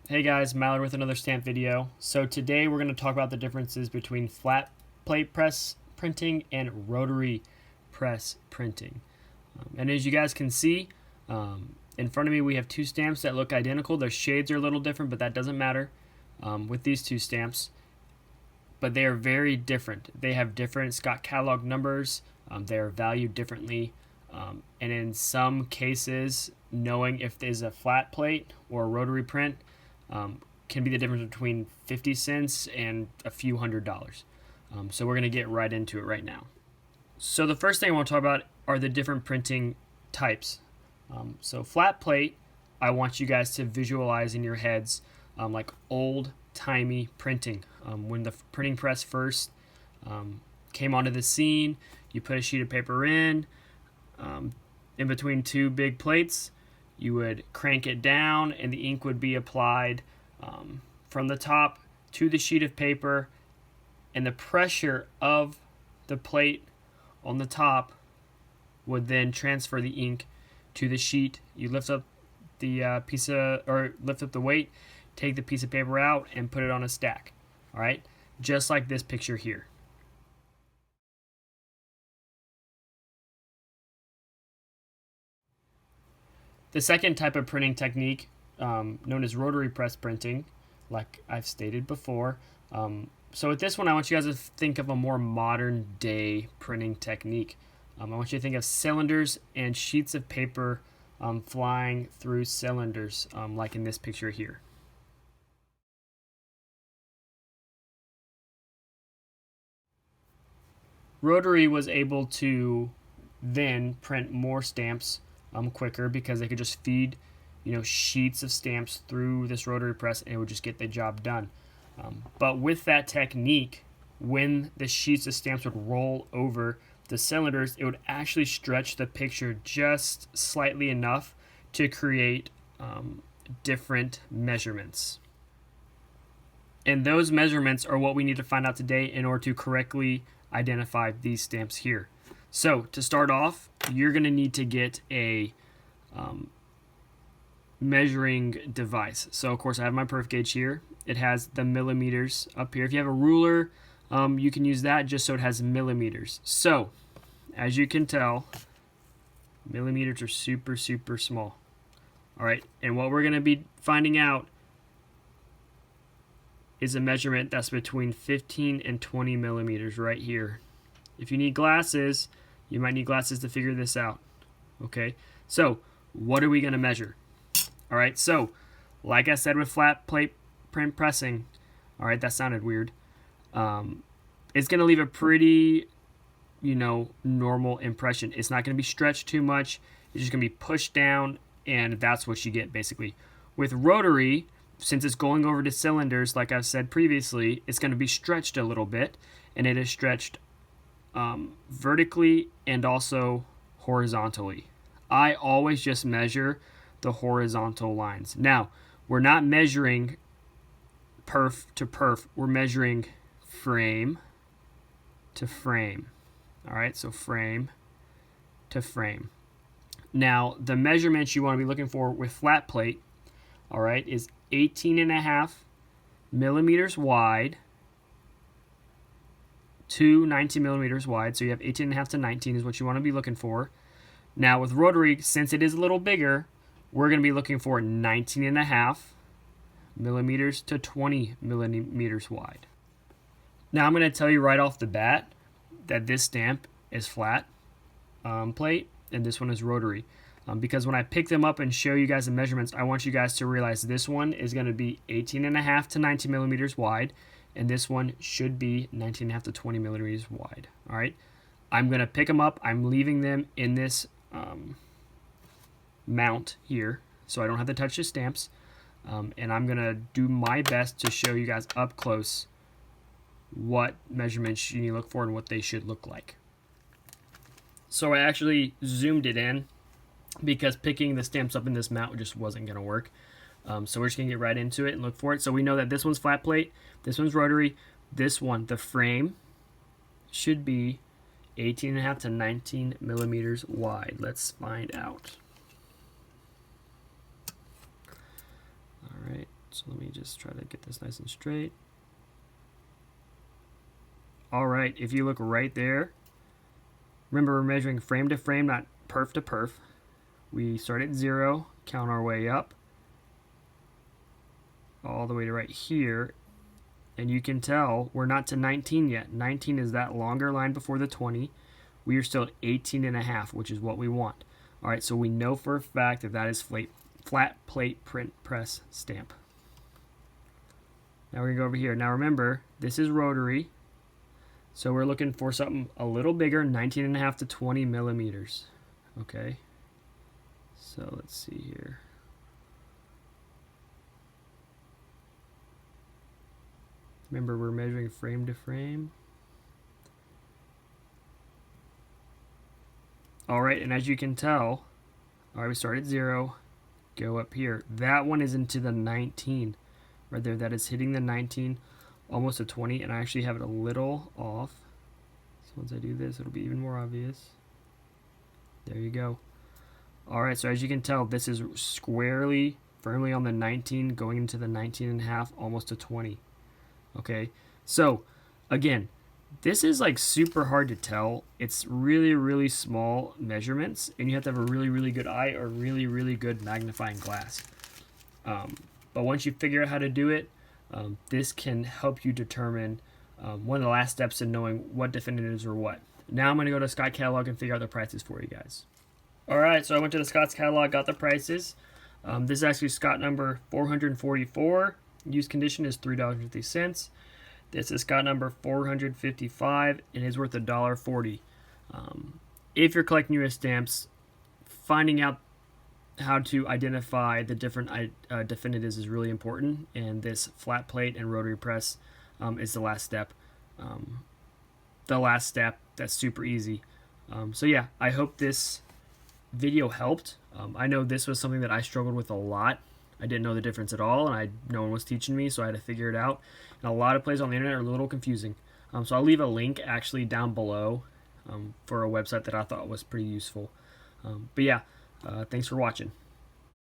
Hey guys, Mallard with another stamp video. So today we're going to talk about the differences between flat plate press printing and rotary press printing. And as you guys can see, in front of me we have two stamps that look identical. Their shades are a little different, but that doesn't matter with these two stamps. But they are very different. They have different Scott catalog numbers. They are valued differently. And in some cases, knowing if there's a flat plate or a rotary print can be the difference between 50 cents and a few $100s. So we're going to get right into it right now. So the first thing I want to talk about are the different printing types. So flat plate, I want you guys to visualize in your heads like old-timey printing. When the printing press first came onto the scene, you put a sheet of paper in between two big plates. You would crank it down and the ink would be applied from the top to the sheet of paper, and the pressure of the plate on the top would then transfer the ink to the sheet. You lift up the lift up the weight, take the piece of paper out and put it on a stack. All right, just like this picture here. The second type of printing technique, known as rotary press printing, like I've stated before. So with this one, I want you guys to think of a more modern day printing technique. I want you to think of cylinders and sheets of paper flying through cylinders, like in this picture here. Rotary was able to then print more stamps quicker because they could just feed sheets of stamps through this rotary press and it would just get the job done. But with that technique, when the sheets of stamps would roll over the cylinders, it would actually stretch the picture just slightly enough to create different measurements. And those measurements are what we need to find out today in order to correctly identify these stamps here. So to start off, you're going to need to get a measuring device. So of course I have my perf gauge here. It has the millimeters up here. If you have a ruler, you can use that just so it has millimeters. So as you can tell, millimeters are super small. All right, and what we're going to be finding out is a measurement that's between 15 and 20 millimeters right here. If you need glasses, you might need glasses to figure this out. Okay, so what are we going to measure? All right, so like I said with flat plate print pressing, all right, that sounded weird. It's going to leave a pretty, normal impression. It's not going to be stretched too much. It's just going to be pushed down, and that's what you get basically. With rotary, since it's going over to cylinders, like I've said previously, it's going to be stretched a little bit, and it is stretched vertically and also horizontally. I always just measure the horizontal lines. Now, we're not measuring perf to perf. We're measuring frame to frame. All right, so frame to frame. Now, the measurements you want to be looking for with flat plate, all right, is 18.5 millimeters wide to 19 millimeters wide. So you have 18.5 to 19 is what you want to be looking for. Now with rotary, since it is a little bigger, we're going to be looking for 19.5 millimeters to 20 millimeters wide. Now I'm going to tell you right off the bat that this stamp is flat plate and this one is rotary. Because when I pick them up and show you guys the measurements, I want you guys to realize this one is going to be 18.5 to 19 millimeters wide, and this one should be 19.5 to 20 millimeters wide. All right, I'm going to pick them up. I'm leaving them in this mount here, so I don't have to touch the stamps, and I'm going to do my best to show you guys up close what measurements you need to look for and what they should look like. So I actually zoomed it in, because picking the stamps up in this mount just wasn't going to work. So we're just going to get right into it and look for it. So we know that this one's flat plate, this one's rotary, this one, the frame, should be 18.5 to 19 millimeters wide. Let's find out. All right, So let me just try to get this nice and straight. All right, if you look right there, remember we're measuring frame to frame, not perf to perf. We start at 0, count our way up, all the way to right here. And you can tell we're not to 19 yet. 19 is that longer line before the 20. We are still at 18.5, which is what we want. All right, so we know for a fact that that is flat plate print press stamp. Now we're going to go over here. Now remember, this is rotary. So we're looking for something a little bigger, 19.5 to 20 millimeters. Okay. So let's see here. Remember, we're measuring frame to frame. All right, and as you can tell, all right, we start at 0, go up here. That one is into the 19 right there. That is hitting the 19, almost a 20, and I actually have it a little off. So once I do this, it'll be even more obvious. There you go. All right, so as you can tell, this is squarely, firmly on the 19, going into the 19.5, almost a 20. Okay, so again, this is like super hard to tell. It's really, really small measurements, and you have to have a really, really good eye or really, really good magnifying glass. But once you figure out how to do it, this can help you determine one of the last steps in knowing what definitives are what. Now I'm going to go to Scott Catalog and figure out the prices for you guys. All right, so I went to the Scott's Catalog, got the prices. This is actually Scott number 444. Used condition is $3.50. This is Scott number 455 and is worth $1.40. If you're collecting US stamps, finding out how to identify the different definitives is really important, and this flat plate and rotary press is the last step. That's super easy. So yeah, I hope this video helped. I know this was something that I struggled with a lot. I didn't know the difference at all, and no one was teaching me, so I had to figure it out. And a lot of plays on the internet are a little confusing. So I'll leave a link actually down below for a website that I thought was pretty useful. But yeah, thanks for watching.